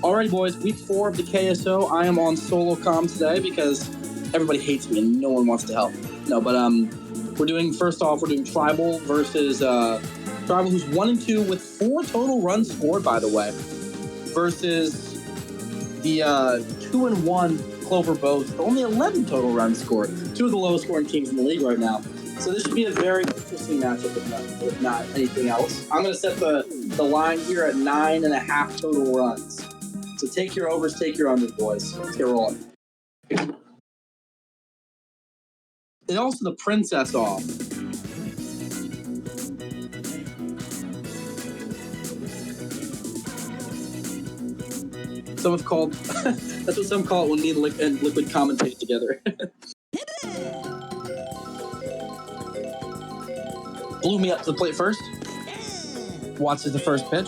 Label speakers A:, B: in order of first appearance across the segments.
A: Alrighty, boys, week 4 of the KSO. I am on solo comm today because everybody hates me and no one wants to help. No, but we're doing Tribal versus Tribal, who's 1-2 with 4 total runs scored, by the way, versus the 2-1 Clover Bows with only 11 total runs scored. 2 of the lowest scoring teams in the league right now. So this should be a very interesting matchup if not anything else. I'm going to set the line here at 9.5 total runs. So take your overs, take your unders, boys. Let's get rolling. And also the princess off. Some have called, that's what some call it when me and Liquid commentate together. Blew me up to the plate first. Watches the first pitch.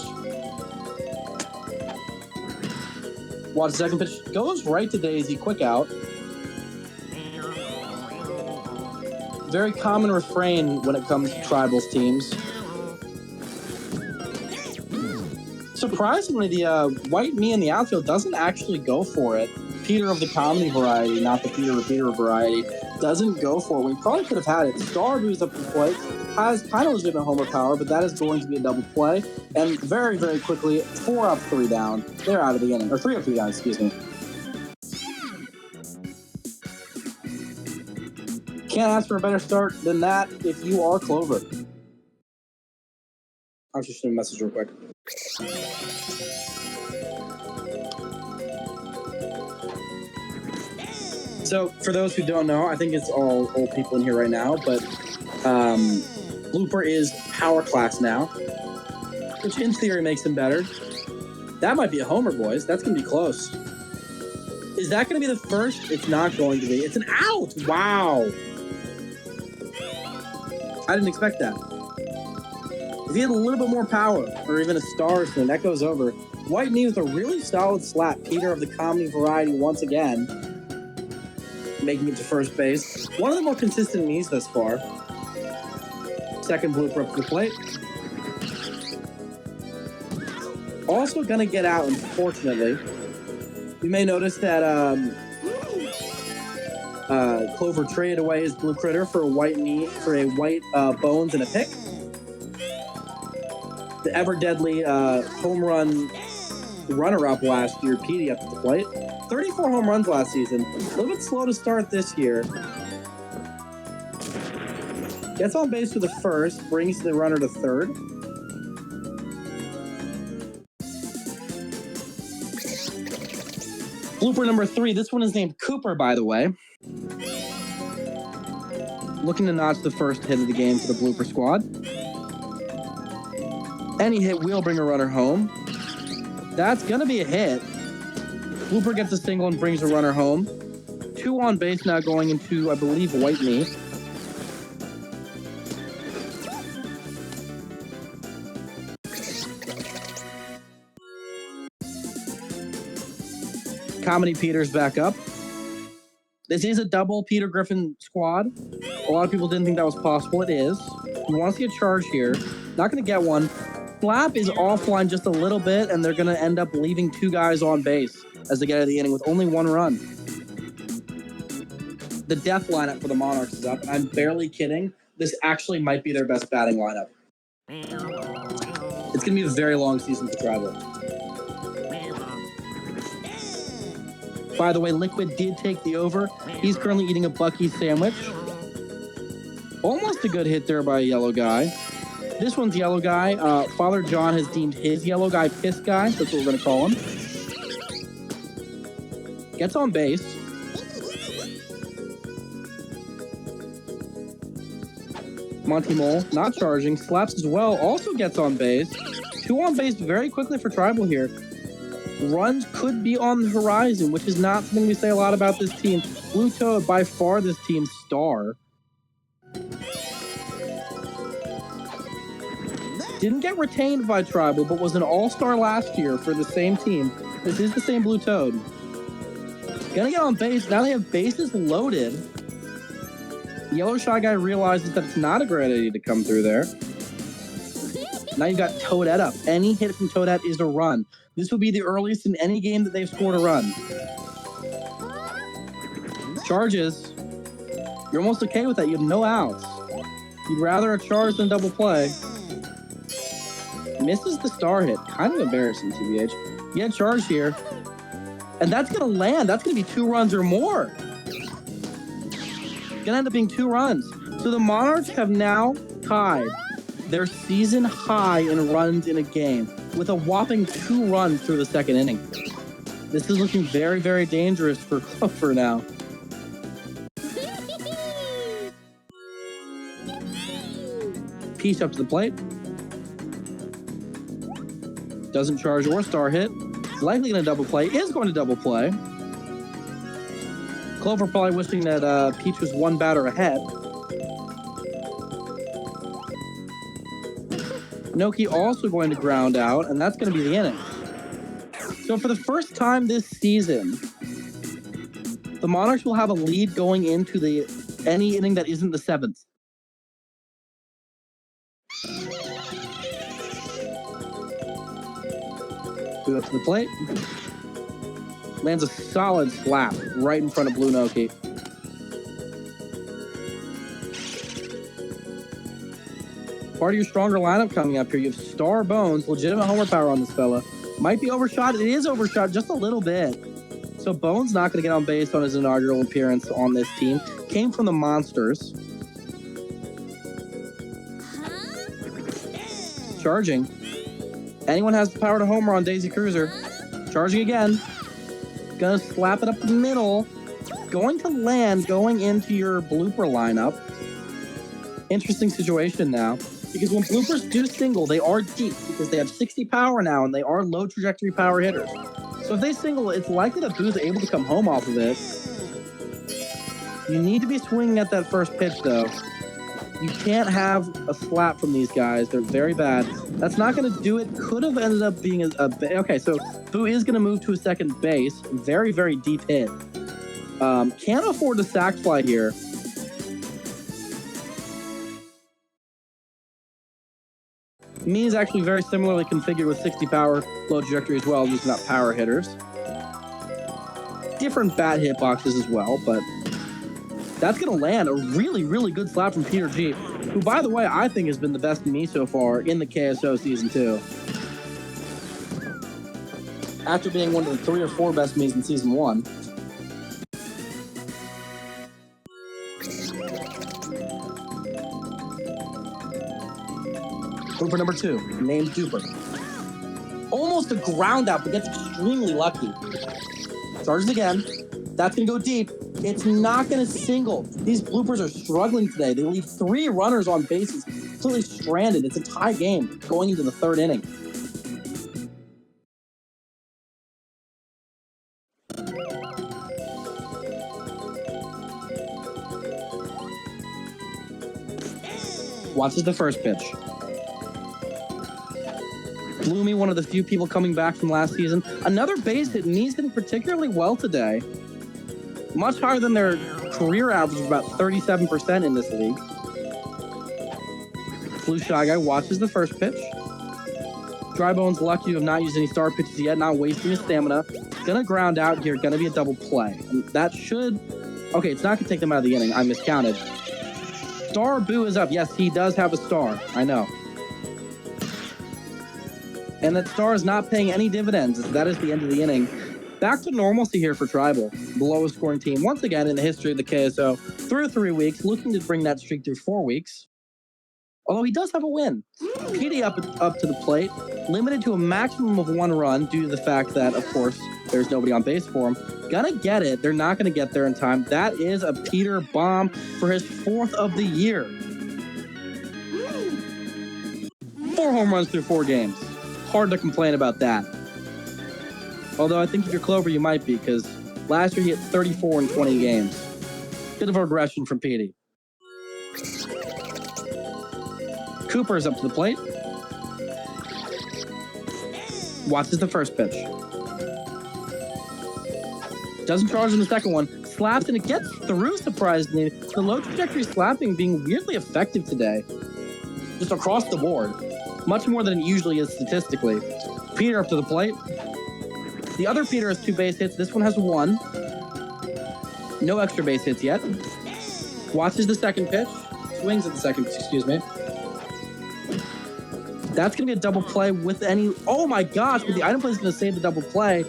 A: Watch the second pitch. Goes right to Daisy. Quick out. Very common refrain when it comes to Tribals teams. Surprisingly, the white me in the outfield doesn't actually go for it. Peter of the comedy variety, not the Peter repeater variety, doesn't go for it. We probably could have had it. Star moves up the plate, has kind of legitimate homer power, but that is going to be a double play. And very, very quickly, 4 up, 3 down. They're out of the inning. Or 3 up, 3 down, excuse me. Can't ask for a better start than that if you are Clover. I'll just shoot a message real quick. So, for those who don't know, I think it's all old people in here right now, but Blooper is power class now, which in theory makes him better. That might be a homer, boys. That's going to be close. Is that going to be the first? It's not going to be. It's an out! Wow! I didn't expect that. If he had a little bit more power, or even a star or something, that goes over. White knee with a really solid slap. Peter of the comedy variety once again, making it to first base. One of the more consistent knees thus far. Second blooper up to the plate. Also gonna get out, unfortunately. You may notice that Clover traded away his blue critter for a white knee, for a white bones and a pick. The ever deadly home run runner-up last year, Petey up at the plate. 34 home runs last season. A little bit slow to start this year. Gets on base for the first, brings the runner to third. Blooper number 3. This one is named Cooper, by the way. Looking to notch the first hit of the game for the blooper squad. Any hit will bring a runner home. That's going to be a hit. Blooper gets a single and brings a runner home. 2 on base now going into, I believe, white knee. Comedy Peter's back up. This is a double Peter Griffin squad. A lot of people didn't think that was possible. It is. He wants to get charged here. Not going to get one. Slap is offline just a little bit, and they're going to end up leaving 2 guys on base as they get out of the inning with only 1 run. The death lineup for the Monarchs is up, and I'm barely kidding. This actually might be their best batting lineup. It's going to be a very long season for Tribal. By the way, Liquid did take the over. He's currently eating a Buc-ee's sandwich. Almost a good hit there by a yellow guy. This one's yellow guy. Father John has deemed his yellow guy Piss Guy. That's what we're going to call him. Gets on base. Monty Mole, not charging. Slaps as well. Also gets on base. 2 on base very quickly for Tribal here. Runs could be on the horizon, which is not something we say a lot about this team. Blue Toad, by far this team's star. Didn't get retained by Tribal, but was an all-star last year for the same team. This is the same Blue Toad. Gonna get on base. Now they have bases loaded. Yellow Shy Guy realizes that it's not a great idea to come through there. Now you've got Toadette up. Any hit from Toadette is a run. This will be the earliest in any game that they've scored a run. Charges. You're almost okay with that. You have no outs. You'd rather a charge than double play. Misses the star hit. Kind of embarrassing, TBH. You had charge here. And that's going to land. That's going to be 2 runs or more. Going to end up being 2 runs. So the Monarchs have now tied their season high in runs in a game with a whopping 2 runs through the second inning. This is looking very, very dangerous for Clover now. Peach up to the plate. Doesn't charge or star hit. Likely going to double play. Is going to double play. Clover probably wishing that Peach was 1 batter ahead. Noki also going to ground out, and that's going to be the inning. So for the first time this season, the Monarchs will have a lead going into any inning that isn't the 7th. Go up to the plate. Lands a solid slap right in front of Blue Noki. Part of your stronger lineup coming up here. You have Star Bones, legitimate homer power on this fella. Might be overshot. It is overshot just a little bit. So Bones not going to get on base on his inaugural appearance on this team. Came from the Monsters. Charging. Anyone has the power to homer on Daisy Cruiser. Charging again. Gonna slap it up the middle. Going to land going into your blooper lineup. Interesting situation now. Because when bloopers do single, they are deep because they have 60 power now and they are low trajectory power hitters. So if they single, it's likely that Boo's able to come home off of it. You need to be swinging at that first pitch, though. You can't have a slap from these guys. They're very bad. That's not going to do it. Could have ended up being okay, so Boo is going to move to a second base. Very, very deep hit. Can't afford to sac fly here. Me is actually very similarly configured with 60 power, low trajectory as well, using that power hitters. Different bat hitboxes as well, but that's going to land a really, really good slap from Peter G, who, by the way, I think has been the best me so far in the KSO Season 2. After being one of the 3 or 4 best me's in Season 1. Blooper number 2, named Duper. Almost a ground out, but gets extremely lucky. Charges again. That's going to go deep. It's not going to single. These bloopers are struggling today. They leave 3 runners on bases, completely stranded. It's a tie game going into the 3rd inning. Watches the first pitch. Bloomy, one of the few people coming back from last season. Another base hit, and he's hitting particularly well today. Much higher than their career average of about 37% in this league. Blue Shy Guy watches the first pitch. Dry Bones lucky to have not used any star pitches yet, not wasting his stamina. Gonna ground out here, gonna be a double play. And that should... Okay, it's not gonna take them out of the inning. I miscounted. Star Boo is up. Yes, he does have a star. I know. And that star is not paying any dividends. That is the end of the inning. Back to normalcy here for Tribal, the lowest scoring team once again in the history of the KSO, through 3 weeks, looking to bring that streak through 4 weeks. Although he does have a win. PD up to the plate, limited to a maximum of 1 run due to the fact that, of course, there's nobody on base for him. Gonna get it. They're not gonna get there in time. That is a Peter bomb for his 4th of the year. 4 home runs through 4 games. Hard to complain about that. Although I think if you're Clover, you might be, because last year he hit 34 in 20 games. Bit of a regression from Petey. Cooper's up to the plate. Watches the first pitch. Doesn't charge in the second one. Slaps, and it gets through, surprisingly. The low trajectory slapping being weirdly effective today. Just across the board. Much more than it usually is statistically. Peter up to the plate. The other Peter has 2 base hits. This one has 1. No extra base hits yet. Watches the second pitch. Swings at the second pitch, excuse me. That's going to be a double play with any... Oh my gosh, but the item play is going to save the double play.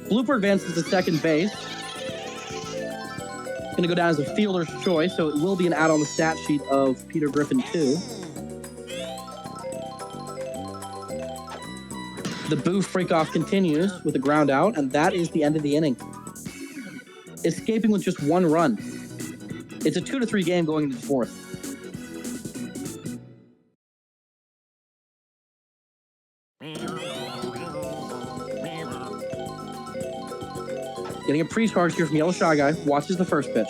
A: Blooper advances to second base. Going to go down as a fielder's choice, so it will be an add on the stat sheet of Peter Griffin 2. The Boo freak-off continues with a ground out, and that is the end of the inning. Escaping with just 1 run. It's a 2-3 game going into the 4th. Getting a pre-charge here from Yellow Shy Guy. Watches the first pitch.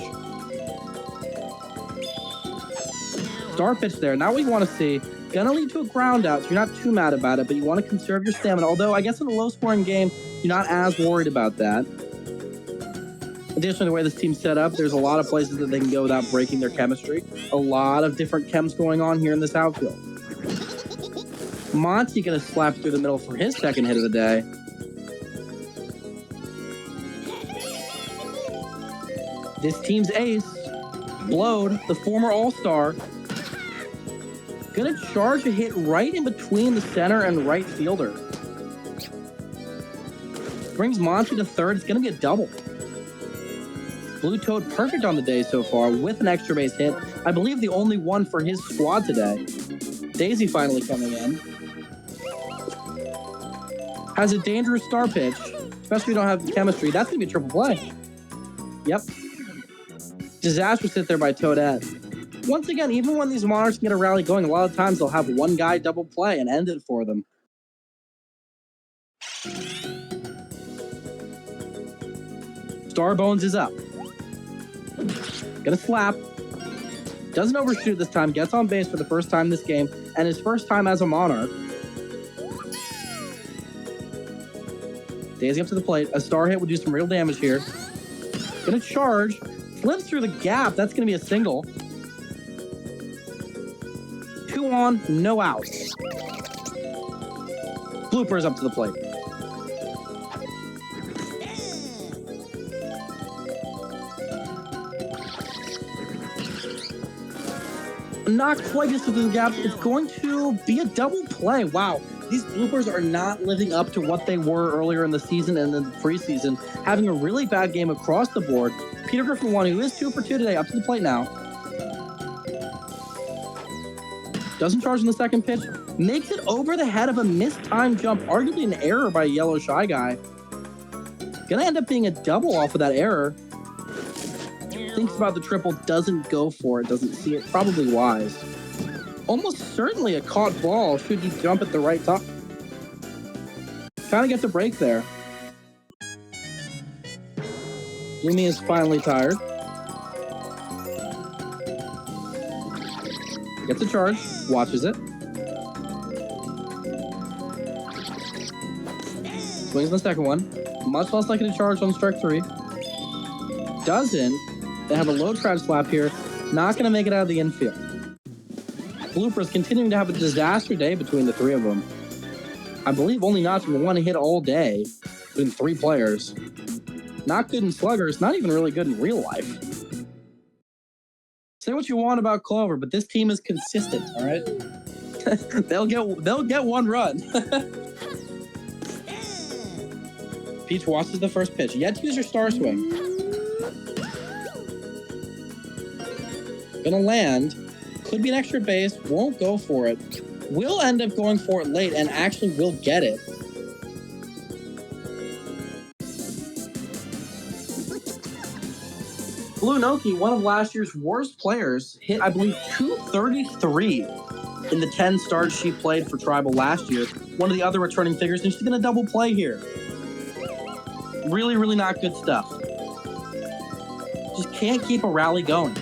A: Star pitch there. Now what you want to see. Gonna lead to a ground out, so you're not too mad about it, but you want to conserve your stamina. Although, I guess in a low-scoring game, you're not as worried about that. Additionally, the way this team's set up, there's a lot of places that they can go without breaking their chemistry. A lot of different chems going on here in this outfield. Monty gonna slap through the middle for his second hit of the day. This team's ace, Blode, the former All-Star, gonna charge a hit right in between the center and right fielder. Brings Monty to third. It's gonna be a double. Blue Toad perfect on the day so far with an extra base hit. I believe the only one for his squad today. Daisy finally coming in. Has a dangerous star pitch, especially if you don't have the chemistry. That's gonna be a triple play. Yep. Disastrous hit there by Toadette. Once again, even when these Monarchs can get a rally going, a lot of times they'll have one guy double play and end it for them. Starbones is up. Gonna slap. Doesn't overshoot this time. Gets on base for the first time this game, and his first time as a Monarch. Daisy up to the plate. A star hit would do some real damage here. Gonna charge. Flips through the gap. That's gonna be a single. 2 on, no outs. Bloopers up to the plate. Not quite just through the gap. It's going to be a double play. Wow. These bloopers are not living up to what they were earlier in the season and in the preseason, having a really bad game across the board. Peter Griffin 1, who is 2 for 2 today, up to the plate now. Doesn't charge in the second pitch. Makes it over the head of a missed time jump, arguably an error by a Yellow Shy Guy. Gonna end up being a double off of that error. Thinks about the triple, doesn't go for it, doesn't see it. Probably wise. Almost certainly a caught ball should he jump at the right time. Kind of gets a break there. Bloomy is finally tired. Gets a charge, watches it. Swings the second one. Much less likely to charge on strike 3. Doesn't. They have a low trap slap here. Not going to make it out of the infield. Bloopers continuing to have a disaster day between the 3 of them. I believe only notching 1 hit all day between 3 players. Not good in Sluggers, not even really good in real life. Say what you want about Clover, but this team is consistent, all right? they'll get 1 run. Peach watches the first pitch. Yet to use your star swing. Gonna land. Could be an extra base. Won't go for it. Will end up going for it late and actually will get it. Blue Noki, one of last year's worst players, hit, I believe, 233 in the 10 starts she played for Tribal last year. One of the other returning figures, and she's going to double play here. Really, really not good stuff. Just can't keep a rally going.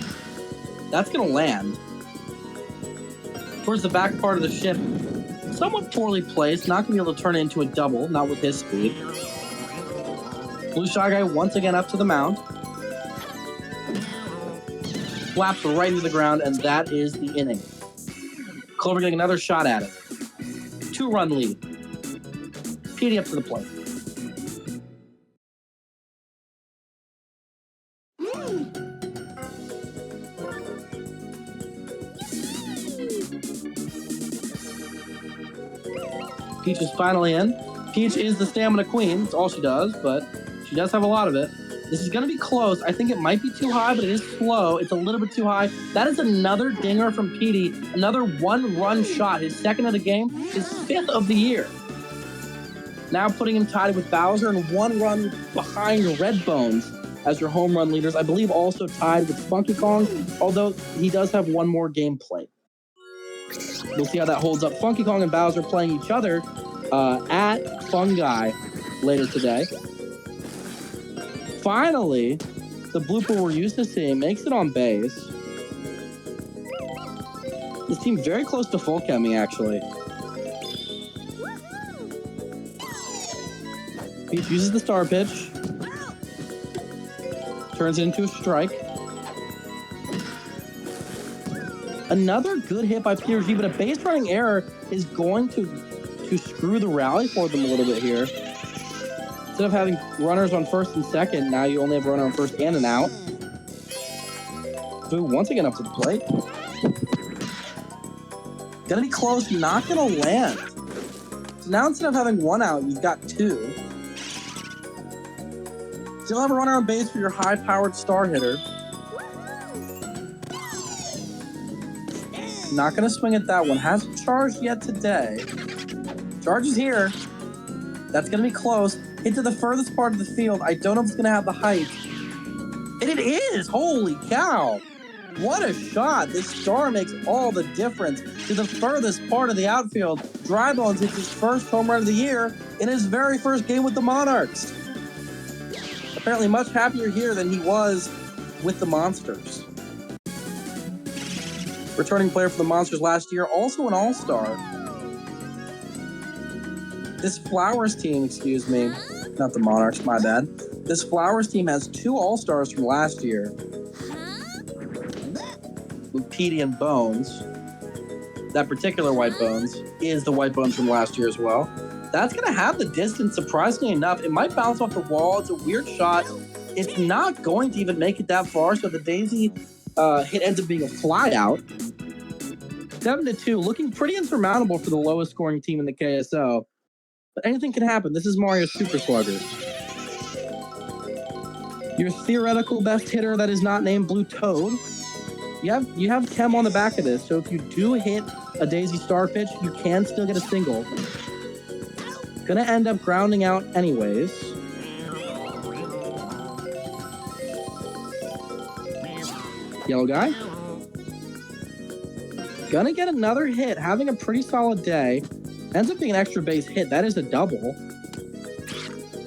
A: That's going to land. Towards the back part of the ship, somewhat poorly placed, not going to be able to turn it into a double, not with his speed. Blue Shy Guy once again up to the mound. Slaps right into the ground, and that is the inning. Clover getting another shot at it. 2-run lead. Petey up to the plate. Peach is finally in. Peach is the stamina queen. That's all she does, but she does have a lot of it. This is going to be close. I think it might be too high, but it is slow. It's a little bit too high. That is another dinger from Petey. Another 1-run shot. His second of the game. His 5th of the year. Now putting him tied with Bowser and 1 run behind Red Bones as your home run leaders. I believe also tied with Funky Kong, although he does have 1 more game played. We'll see how that holds up. Funky Kong and Bowser playing each other at Fungi later today. Finally, the blooper we're used to seeing makes it on base. This team very close to full cheming, actually. Peach uses the star pitch. Turns it into a strike. Another good hit by Peter G, but a base running error is going to screw the rally for them a little bit here. Instead of having runners on first and second, now you only have a runner on first and an out. So once again up to the plate. Gonna be close, not gonna land. So now instead of having 1 out, you've got 2. Still have a runner on base for your high-powered star hitter. Not gonna swing at that one. Hasn't charged yet today. Charge is here. That's gonna be close. Hit to the furthest part of the field. I don't know if it's gonna have the height. And it is! Holy cow! What a shot! This star makes all the difference to the furthest part of the outfield. Drybones hits his first home run of the year in his very first game with the Monarchs. Apparently much happier here than he was with the Monsters. Returning player for the Monsters last year, also an all-star. This Flowers team, excuse me, not the Monarchs, my bad. This Flowers team has 2 all-stars from last year. With Petey and Bones. That particular White Bones is the White Bones from last year as well. That's going to have the distance, surprisingly enough. It might bounce off the wall. It's a weird shot. It's not going to even make it that far, so the Daisy hit ends up being a fly out. 7-2, looking pretty insurmountable for the lowest scoring team in the KSO. But anything can happen. This is Mario's Super Sluggers. Your theoretical best hitter that is not named Blue Toad. You have Chem on the back of this, so if you do hit a Daisy star pitch, you can still get a single. Gonna end up grounding out anyways. Yellow guy. Gonna get another hit, having a pretty solid day. Ends up being an extra base hit. That is a double.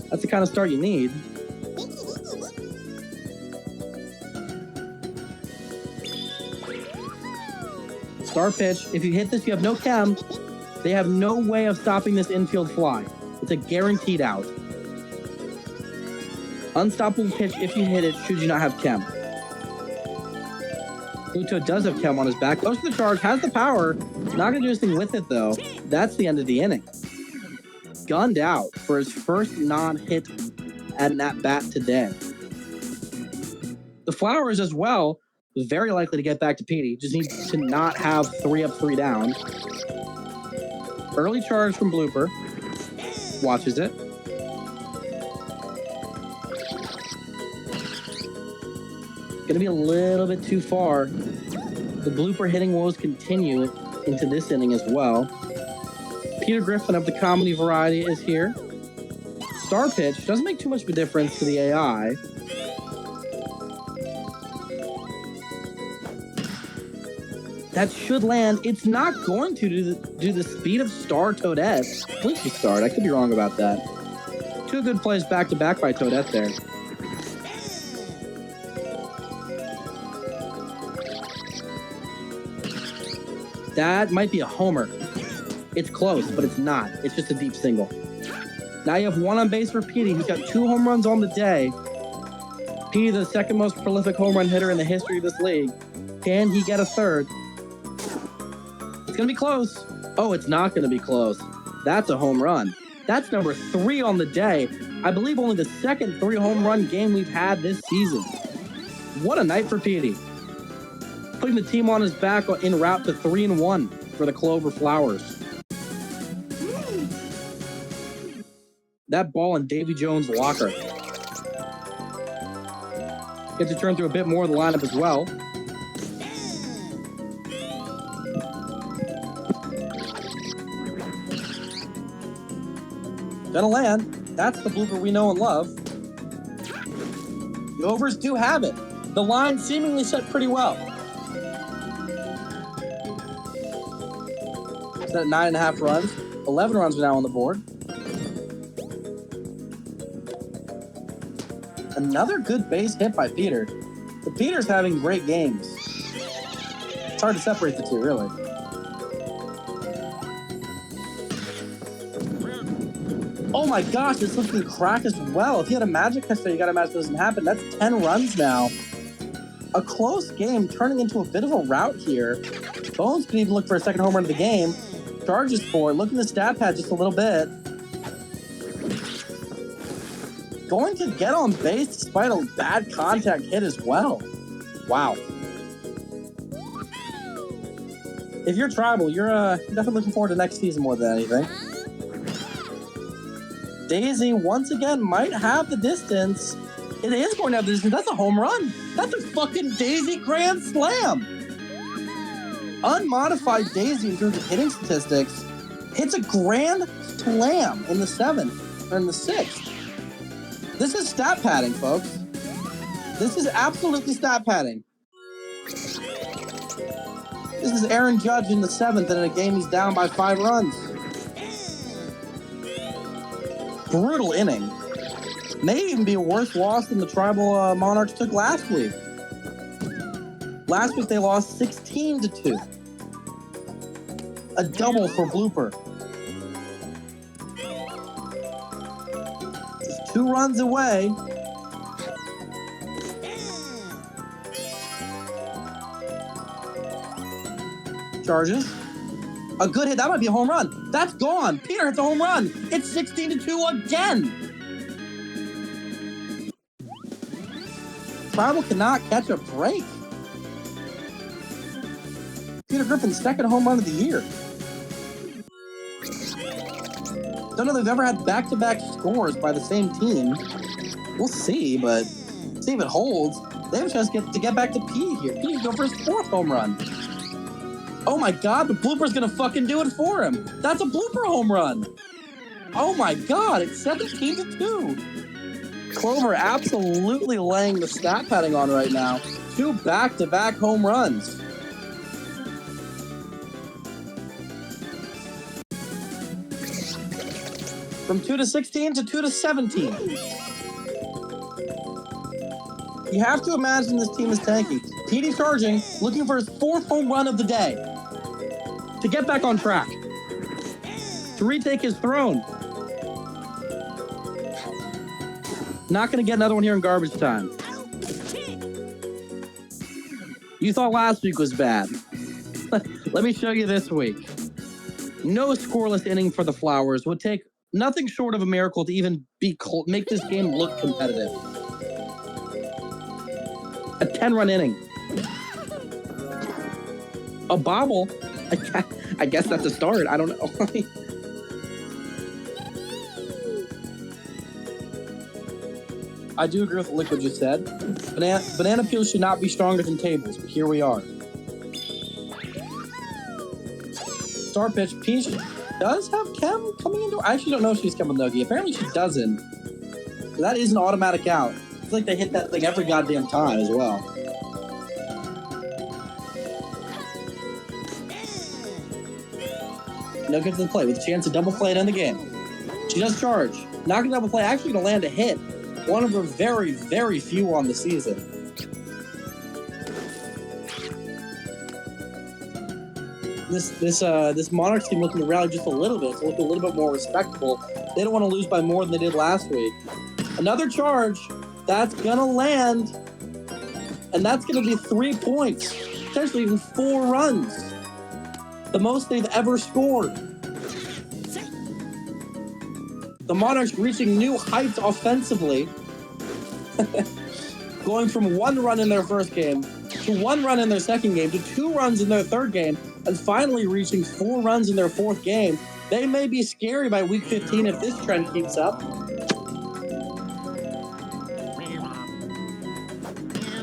A: That's the kind of start you need. Star pitch. If you hit this, you have no chem. They have no way of stopping this infield fly. It's a guaranteed out. Unstoppable pitch if you hit it, should you not have chem. Pluto does have chem on his back. Goes to the charge, has the power. Not going to do anything with it, though. That's the end of the inning. Gunned out for his first non-hit at that bat today. The Flowers as well, very likely to get back to Petey. Just needs to not have 3 up, 3 down. Early charge from Blooper. Watches it. Gonna be a little bit too far. The Blooper hitting woes continue into this inning as well. Peter Griffin of the comedy variety is here. Star pitch doesn't make too much of a difference to the AI. That should land. It's not going to do the speed of Star Toadette. I believe she starred. I could be wrong about that. 2 good plays back-to-back by Toadette there. That might be a homer. It's close, but it's not. It's just a deep single. Now you have 1 on base for Petey. He's got 2 home runs on the day. Petey, the second most prolific home run hitter in the history of this league. Can he get a third? It's going to be close. Oh, it's not going to be close. That's a home run. That's number 3 on the day. I believe only the second 3-home run game we've had this season. What a night for Petey. Putting the team on his back en route to 3-1 for the Clover Flowers. That ball in Davy Jones' locker. Gets to turn through a bit more of the lineup as well. Gonna land. That's the blooper we know and love. The overs do have it. The line seemingly set pretty well. Set at 9.5 runs. 11 runs are now on the board. Another good base hit by Peter. The Peter's having great games. It's hard to separate the two, really. Oh my gosh, it's looking crack as well. If he had a magic catch there, you gotta imagine it doesn't happen. That's 10 runs now. A close game turning into a bit of a rout here. Bones could even look for a second home run of the game. Charges for it. Look at the stat pad just a little bit. Going to get on base despite a bad contact hit as well. Wow. If you're Tribal, you're definitely looking forward to next season more than anything. Daisy, once again, might have the distance. It is going to have the distance. That's a home run. That's a fucking Daisy grand slam. Unmodified Daisy in terms of hitting statistics hits a grand slam in the 7th, or in the 6th. This is stat padding, folks. This is absolutely stat padding. This is Aaron Judge in the 7th, and in a game he's down by 5 runs. Brutal inning. May even be a worse loss than the Tribal Monarchs took last week. Last week they lost 16-2. A double for Blooper. Just 2 runs away. Charges. A good hit. That might be a home run. That's gone. Peter hits a home run. It's 16-2 again. Tribal cannot catch a break. Peter Griffin's second home run of the year. Don't know if they've ever had back-to-back scores by the same team. We'll see, but see if it holds. They have a chance to get back to Pete here. Pete go for his 4th home run. Oh my God, the blooper's gonna fucking do it for him. That's a blooper home run. Oh my God, it's 17-2. Clover absolutely laying the stat padding on right now. 2 back-to-back home runs. From 2-16 to 2-17. You have to imagine this team is tanking. PD charging, looking for his 4th home run of the day. To get back on track. To retake his throne. Not going to get another one here in garbage time. You thought last week was bad. Let me show you this week. No scoreless inning for the Flowers. Would take nothing short of a miracle to even make this game look competitive. A 10-run inning. A bobble. I guess that's a start. I don't know. I do agree with what Liquid just said. Banana peels should not be stronger than tables, but here we are. Star pitch. Peach does have Chem coming into... I actually don't know if she's Chem with Nogi. Apparently she doesn't. That is an automatic out. It's like they hit that thing every goddamn time as well. No good to the play with a chance to double play it in the game. She does charge. Not going to double play. Actually going to land a hit. One of her very, very few on the season. This Monarchs team looking to rally just a little bit. It's looking a little bit more respectable. They don't want to lose by more than they did last week. Another charge. That's going to land. And that's going to be 3 points. Potentially even 4 runs. The most they've ever scored. The Monarchs reaching new heights offensively. Going from 1 run in their first game to 1 run in their second game to 2 runs in their third game and finally reaching 4 runs in their fourth game. They may be scary by week 15 if this trend keeps up.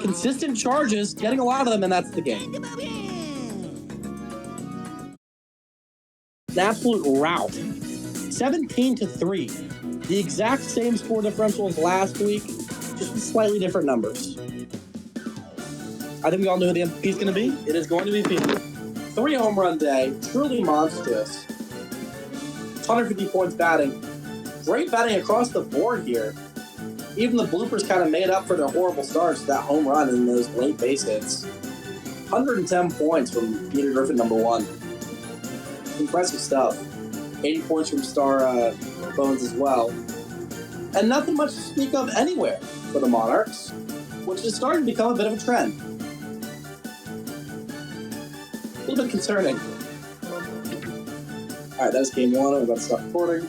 A: Consistent charges, getting a lot of them, and that's the game. An absolute rout. 17-3. The exact same score differential as last week, just with slightly different numbers. I think we all know who the MVP is going to be. It is going to be Pete. 3 home run day, truly monstrous. 150 points batting. Great batting across the board here. Even the bloopers kind of made up for their horrible starts, that home run and those late base hits. 110 points from Peter Griffin, number 1. Impressive stuff. 80 points from Star Bones as well. And nothing much to speak of anywhere for the Monarchs, which is starting to become a bit of a trend. A little bit concerning. Alright, that is game 1. I'm about to stop recording.